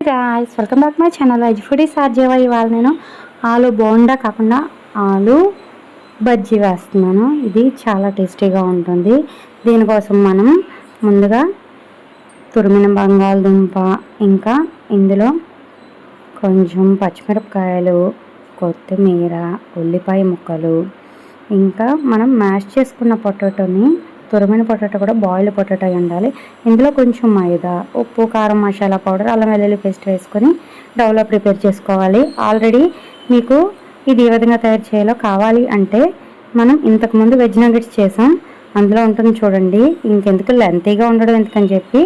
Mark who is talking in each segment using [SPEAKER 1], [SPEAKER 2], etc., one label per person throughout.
[SPEAKER 1] Guys, welcome back my channel veg foodies ఆర్జేవా. ఇవాళ నేను ఆలు బోండా కాకుండా ఆలు బజ్జీ వేస్తున్నాను. ఇది చాలా టేస్టీగా ఉంటుంది. దీనికోసం మనం ముందుగా తురిమిన బంగాళదుంప, ఇంకా ఇందులో కొంచెం పచ్చిమిరపకాయలు, కొత్తిమీర, ఉల్లిపాయ ముక్కలు, ఇంకా మనం మ్యాష్ చేసుకున్న పొటాటోని, తురిమిన పొటాటో కూడా బాయిల్డ్ పొటాటో అయి ఉండాలి. ఇందులో కొంచెం మైదా, ఉప్పు, కారం, మసాలా పౌడర్, అల్లం వెల్లుల్లి పేస్ట్ వేసుకొని డౌలో ప్రిపేర్ చేసుకోవాలి. ఆల్రెడీ మీకు ఇది ఏ విధంగా తయారు చేయాలో కావాలి అంటే మనం ఇంతకుముందు వెజ్ నగెట్స్ చేసాం, అందులో ఉంటుంది చూడండి. ఇంకెందుకు లెంతీగా ఉండడం ఎందుకని చెప్పి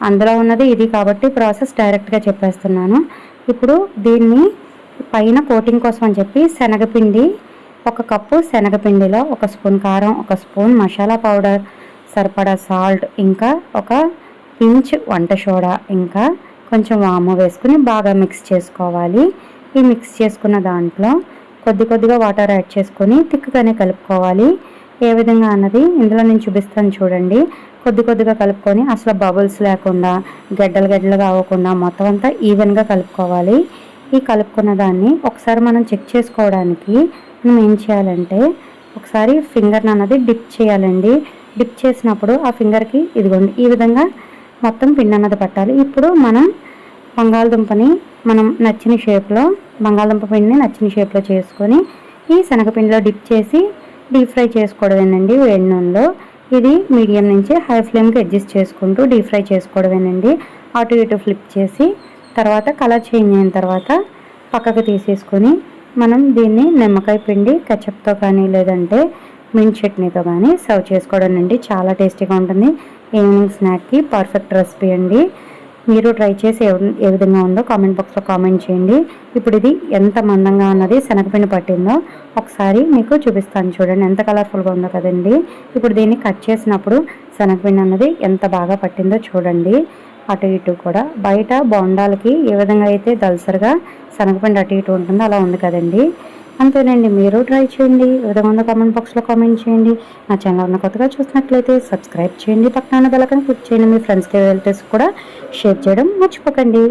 [SPEAKER 1] అందులో ఉన్నది ఇది కాబట్టి ప్రాసెస్ డైరెక్ట్గా చెప్పేస్తున్నాను. ఇప్పుడు దీన్ని పైన కోటింగ్ కోసం అని చెప్పి శనగపిండి, 1 కప్పు శనగపిండిలో 1 స్పూన్ కారం, 1 స్పూన్ మసాలా పౌడర్, సరిపడా సాల్ట్, ఇంకా 1 పించ్ వంట సోడా, ఇంకా కొంచెం వాము వేసుకుని బాగా మిక్స్ చేసుకోవాలి. ఈ మిక్స్ చేసుకున్న దాంట్లో కొద్దిగా వాటర్ యాడ్ చేసుకొని తిక్కుగానే కలుపుకోవాలి. ఏ విధంగా అన్నది ఇందులో నేను చూపిస్తాను చూడండి. కొద్దిగా కలుపుకొని అసలు బబుల్స్ లేకుండా, గడ్డలుగా అవ్వకుండా మొత్తం అంతా ఈవెన్గా కలుపుకోవాలి. ఈ కలుపుకున్న దాన్ని ఒకసారి మనం చెక్ చేసుకోవడానికి మనం ఏం చేయాలంటే ఒకసారి ఫింగర్ని అన్నది డిప్ చేయాలండి. డిప్ చేసినప్పుడు ఆ ఫింగర్కి ఇదిగోండి ఈ విధంగా మొత్తం పిండి అన్నది పట్టాలి. ఇప్పుడు మనం బంగాళదుంపని మనం నచ్చిన షేప్లో, బంగాళదుంప పిండిని నచ్చిన షేప్లో చేసుకొని ఈ శనగపిండిలో డిప్ చేసి డీప్ ఫ్రై చేసుకోవడమేనండి వేడి నూనెలో. ఇది మీడియం నుంచి హై ఫ్లేమ్కి అడ్జస్ట్ చేసుకుంటూ డీప్ ఫ్రై చేసుకోవడమేనండి. అటు ఇటు ఫ్లిప్ చేసి తర్వాత కలర్ చేంజ్ అయిన తర్వాత పక్కకు తీసేసుకొని మనం దీన్ని నిమ్మకాయ పిండి కెచప్తో కానీ లేదంటే మింట్ చట్నీతో కానీ సర్వ్ చేసుకోవడం అండి. చాలా టేస్టీగా ఉంటుంది. ఈవినింగ్ స్నాక్కి పర్ఫెక్ట్ రెసిపీ అండి. మీరు ట్రై చేసి ఏ విధంగా ఉందో కామెంట్ బాక్స్లో కామెంట్ చేయండి. ఇప్పుడు ఇది ఎంత మందంగా ఉన్నది శనగపిండి పట్టిందో ఒకసారి మీకు చూపిస్తాను చూడండి. ఎంత కలర్ఫుల్గా ఉందో కదండి. ఇప్పుడు దీన్ని కట్ చేసినప్పుడు శనగపిండి అన్నది ఎంత బాగా పట్టిందో చూడండి. అటు ఇటు కూడా బయట బొండాలకి ఏ విధంగా అయితే దల్సరిగా శనగపిండి అటు ఇటు ఉంటుందో అలా ఉంది కదండి. అంతేనండి, మీరు ట్రై చేయండి. ఏ విధంగా ఉందో కామెంట్ బాక్స్లో కామెంట్ చేయండి. నా ఛానల్ ఉన్న కొత్తగా చూసినట్లయితే సబ్స్క్రైబ్ చేయండి, పక్కన బెల్ ఐకాన్ క్లిక్ చేయండి. మీ ఫ్రెండ్స్కి రిలేటివ్స్ కూడా షేర్ చేయడం మర్చిపోకండి.